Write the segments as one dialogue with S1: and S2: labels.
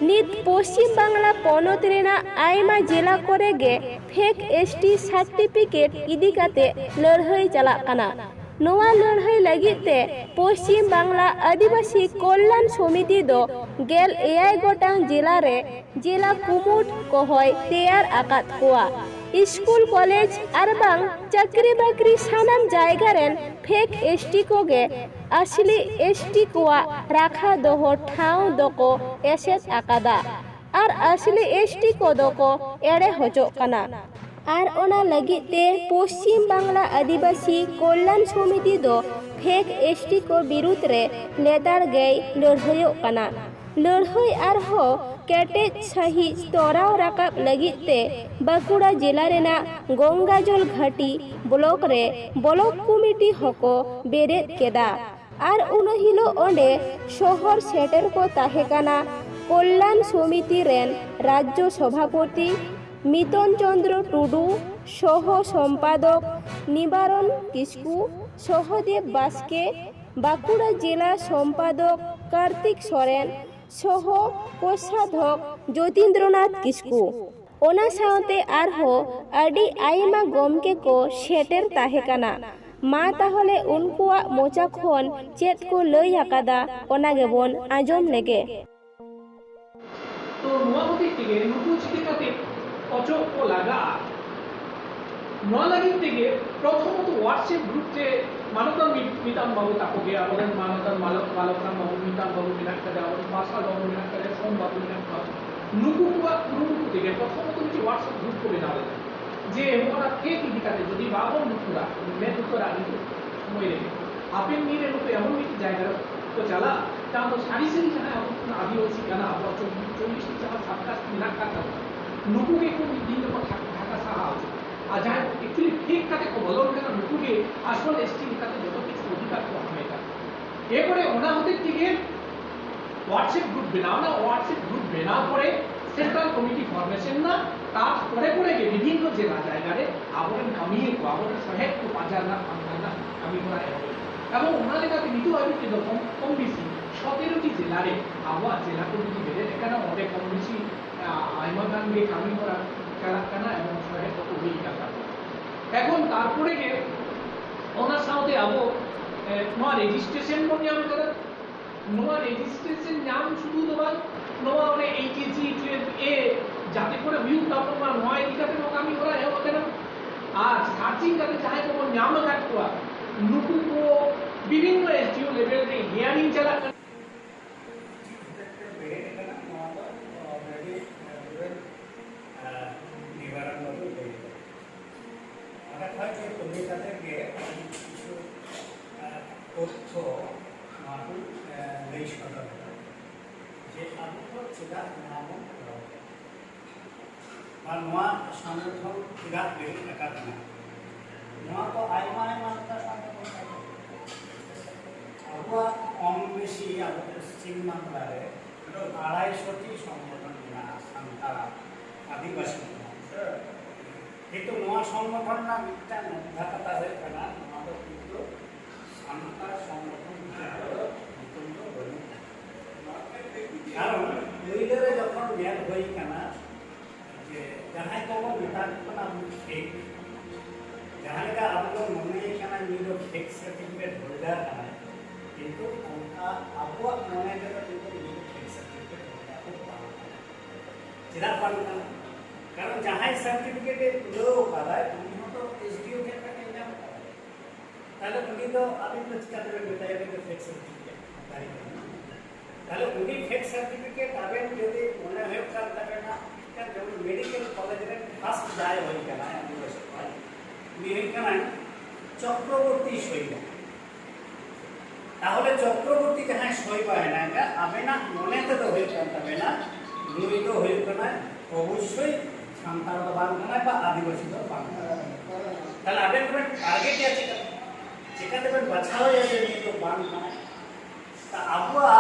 S1: नित पश्चिम बांगला पनत रेना आयमा जिला करे गे फेक एसटी सर्टिफिकेट इदी काते लड़ाई चलाक काना। नोआ लड़ाई लगित ते पश्चिम बांगला आदिवासी कल्याण समिति दो गेल एआई गोटांग जिला रे जिला कुमुट कोहय तैयार आकात कोआ। स्कूल कॉलेज और बांग चाकरी बाकरी सानाम जायगा रेन फेक एसटी को गे असली एसटी कोआ राखा दोहो ठाव दोको एसेट आकादा और असली एसटी को दोको एड़े होचो कना। और ओना लगी ते पश्चिम बांगला आदिवासी कल्याण समिति दो फेक एसटी को विरुद्ध रे लेतार गई लड़ाईयो कना। लड़ाई और हो केटेज सही तोराव राकाब लगी ते बाकुड़ा जिला रेना गंगाजल घाटी ब्लॉक रे ब्लॉक कमिटी हको बेरेद केदा। और उन हिलो ओंडे शहर सेटर को ताहेकाना कल्याण समिति रेन राज्य सभापति मितन चंद्र टुडू सह सम्पादक निबारण किस्कू सहदेव बास्के बाकुड़ा जिला सम्पादक कार्तिक सोरेन सह कोषाध्यक्ष ज्योतिन्द्रनाथ किस्कू ओना सावते आरहो आडी आइमा गमके को सेटर ताहेकाना। मा ताहले उनकुआ मोचा खोन चेत को लई आकादा ओना गेबोन आजम लेगे।
S2: तो नोआ होते तेगे नुकु चिकिकाते अचक को लागा नोआ लगी तेगे प्रथमत व्हाट्सएप ग्रुप ते मानतन मितान बाबू ताको गे आबोदेन मानतन मालकान बाबू मितान बाबू मिनाक करे आबोदेन पासा बाबू मिनाक करे सोम बाबू मिनाक करे नुकु कुआ नुकु तेगे प्रथमत मिति व्हाट्सएप ग्रुप को बेनाले जे मोरा फेक इदिकाते जदि बाबू नुकुरा मे नुकुरा आदि समय रे आपेन नीरे नुकु एमन मिति जायगा तो चला ता तो सारी सारी जहां अपन आदिवासी काना अब 40 जहां 27 मिनाक का नुकु के को दिन को ढाका सा आ जहां एक्चुअली फेक काते को बोलन केना नुकु के आसल एसटी काते जतो किछु अधिकार को हमेता एपरे ओना होते तिगे व्हाट्सएप ग्रुप बनाओ ना व्हाट्सएप ग्रुप बनाओ परे सेंट्रल कमिटी फॉर्मेशन ना तार परे परे के विभिन्न जिला जायगा रे आबोन कामिए को आबोन सहायक को पाजाना आंगाना कामी करा है এবং ওনা লেখাতে নিতু আইবিতে কম কম বেশি 17টি জেলারে আবহাওয়া জেলা কমিটি বেড়ে এখানে অনেক কম বেশি আইমাগানকে কামি করা কানা এবং সহায়ক কত হই কাটা এখন তারপরে গে ওনার সাথে আবো নোয়া রেজিস্ট্রেশন কোন নাম করে নোয়া রেজিস্ট্রেশন নাম শুধু দেওয়া নোয়া মানে এইচএসি 12A যাতে করে ভিউ তারপর নোয়া এদিকাতে কামি করা হয় ওখানে আর সার্চিং কাতে চাহে কোন নাম কাটবা नुकु को विभिन्न एसटीओ लेवल रे हियरिंग चला
S3: निवारण तथ्य लई सदर जे आबो चेदा नाम और नोआ संगठन चेदा लई एकादना नोआ तो आयमा आयमा आबो कम बेशी आबो पश्चिम बांगला रे 250टी संगठन मेना सान्ताल आदिवासी किन्तु नोआ संगठन ना मिदटां मुद्दाकथा हुए कना नोआ दो किन्तु सान्ताल संगठन नितुम दो बनु कारण पहिले रे जखन मेल होई कना जे जहां को मेटा कना फेक जहां का आप लोग मने कना नीरो फेक सर्टिफिकेट होल्डर कना किन्तु उनका आपको मने के किन्तु नीरो फेक सर्टिफिकेट होल्डर को पाना चेदा पाना कारण जहां सर्टिफिकेट लो करा उनी तो एसडीओ के का नाम ताले उनी तो अभी कुछ करते बताया कि फेक सर्टिफिकेट तारीख ताले उनी फेक सर्टिफिकेट आबेन यदि मने है करता बेना का जब मेडिकल कॉलेज रे फर्स्ट जाय होई कना आदिवासी पाई নিয়ে কানা চক্রবর্তী সইবা তাহলে চক্রবর্তী যাহাই সইবা হয় না আবেনা মনেতে তো হই পারবে না নিয়মিত হই কানা অবশ্যই সান্তাল বাংলা বা আদিবাসী বাংলা তাহলে আবেন করে টার্গেট আছে যেটা দেবেন বাছা হয়ে যাবে তো বাংলা তা আবুয়া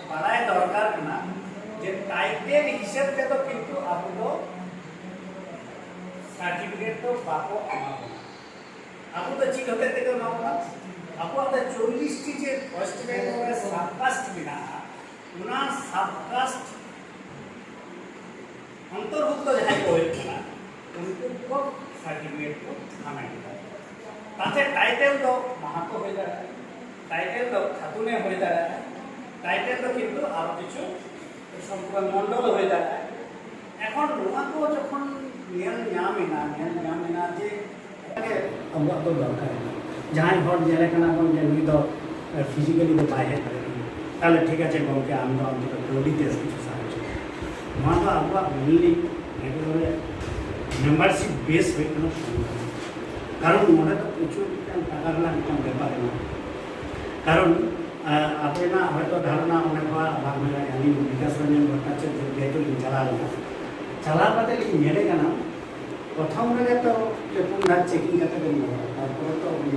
S3: বাড়ায় দরকার না যে টাইটেল হিসেবে তো কিন্তু আবু सर्टिफिकेट तो बाको आमाबो आपको तो चीज होते थे ना आपको आता 40 टी जे फर्स्ट में और सबकास्ट बिना उना सबकास्ट অন্তর্ভুক্ত যাহাই করেন না উनको को সার্টিফিকেট को থানা দিতে তাতে টাইটেল তো মাহাতো হয়ে দাঁড়ায়, টাইটেল তো খাতুনে হয়ে দাঁড়ায়, টাইটেল তো কিন্তু আরো কিছু সম্পূর্ণ মন্ডল হয়ে দাঁড়ায়। এখন নোয়া को যখন নিয়ল ᱧᱟᱢᱮᱱᱟ যে আবহাওয়া তো দরকার যাহাই হর জেলে কানা কোন যে উনি তো ফিজিক্যালি তো বাইরে থাকে তাহলে ঠিক আছে গমকে আমরা অন্তত বডিতে কিছু সাহায্য নোয়া তো আবহাওয়া মেনলি একেবারে মেম্বারশিপ বেস হয়ে কোনো সম্ভব না। কারণ মনে তো প্রচুর টাকা রোনার কোনো ব্যাপার না। কারণ আপনার হয়তো ধারণা অনেক বাংলা আমি বিকাশ রঞ্জন ভট্টাচার্য যেহেতু চালার কাতে মেলে কেন প্রথম রেগে তো পুনরায় চেকিং কাতে তারপরে তো অন্য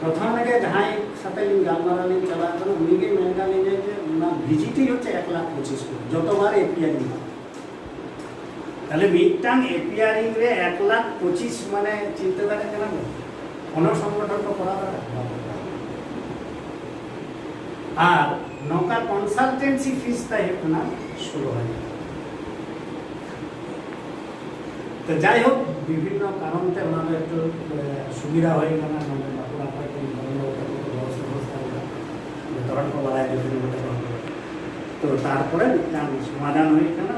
S3: প্রথম রেগে যাহাই সাথে গালমারানি চালা উনিকে মেনকানি যে ভিজিটই হচ্ছে 1,25,000 যতবার এপিআরিং তাহলে মিডটাং এপিআরিং রে 1,25,000 মানে চিন্তা করে কেন কোনো সংগঠন তো করা আর নৌকা কনসালটেন্সি ফিস তাই না 16,000। তো যাই হোক বিভিন্ন কারণতে ওনাদের একটু সুবিধা হয়ে গেল না আমাদের বাঁকুড়া ধরন বাড়ায় বিভিন্ন তো তারপরে সমাধান হয়ে গেল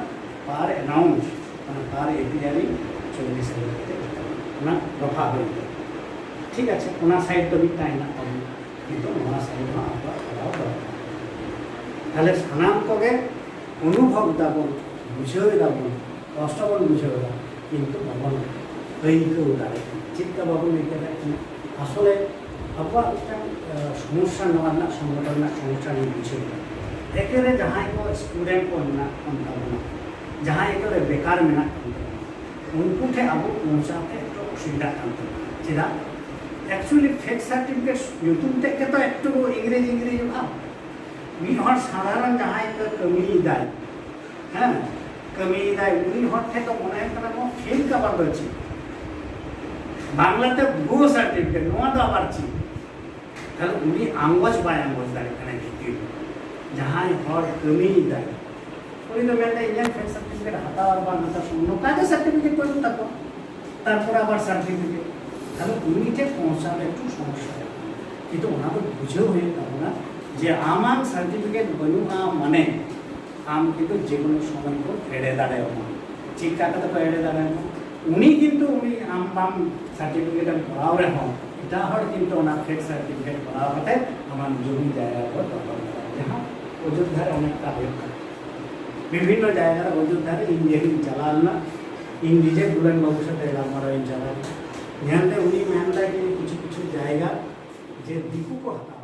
S3: পার অ্যানাউন্স মানে পার এপিআরই 40,000 ওনার রফা হয়ে গেল। ঠিক আছে ওনার সাইড তো বিটাই না কিন্তু ওনার সাইড আবার করাও দরকার। তাহলে সানাম কগে অনুভব দাবন বুঝেও দাবন কষ্টবন বুঝেও দাবন কিন্তু বাবন ঐক্য দাঁড়ায় চিন্তা বাবন ঐক্য আসলে আবার একটা সমস্যা নেওয়ার না সংগঠন না সমস্যা নিয়ে বুঝেও একেবারে যাহাই को स्टूडेंट को ना ना जहाँ एक बेकार मेना उनको थे अब पहुँचाते तो सुविधा करते चेदा एक्चुअली फेक सर्टिफिकेट यूट्यूब तक के तो एक तो इंग्रेजी भाव मी हर साधारण जहाँ एक कमी दाय हाँ कमी दाय उन्हीं हर थे तो मने करना को फेल का बात बची बांग्लाते भूगो सर्टिफिकेट नोआ तो आबार ची ताहले उन्हीं आंगोज बाय आंगोज दाय करना किती जहाँ हर कमी दाय उन्हीं तो मैंने इंडियन फेक सर्टिफिकेट हटावर बार नता सुनो काजे सर्टिफिकेट कोई तको तारपर आबार सर्टिफिकेट তাহলে উনিতে পৌঁছালে একটু সমস্যা কিন্তু ওনা তো বুঝেও হয়ে গেল না যে আমার সার্টিফিকেট বনুয়া মানে আম কিন্তু যে কোনো সময় को এড়ে দাঁড়ায় না ঠিক কাটাতে তো এড়ে দাঁড়ায় না উনি কিন্তু উনি আম বাম সার্টিফিকেট করাও রে হন এটা হর কিন্তু ওনা ফেক সার্টিফিকেট করা হতে আমার জমি জায়গা को দখল করা जहां অযোধ্যায় অনেকটা হয়ে বিভিন্ন জায়গায় অযোধ্যায় ইঞ্জিনিয়ারিং চালাল না ইংরেজি দুলেন বাবুর সাথে আমার চালাল ध्यान दें उन्हीं मेहनत के कुछ जाएगा जो दीपू को हटा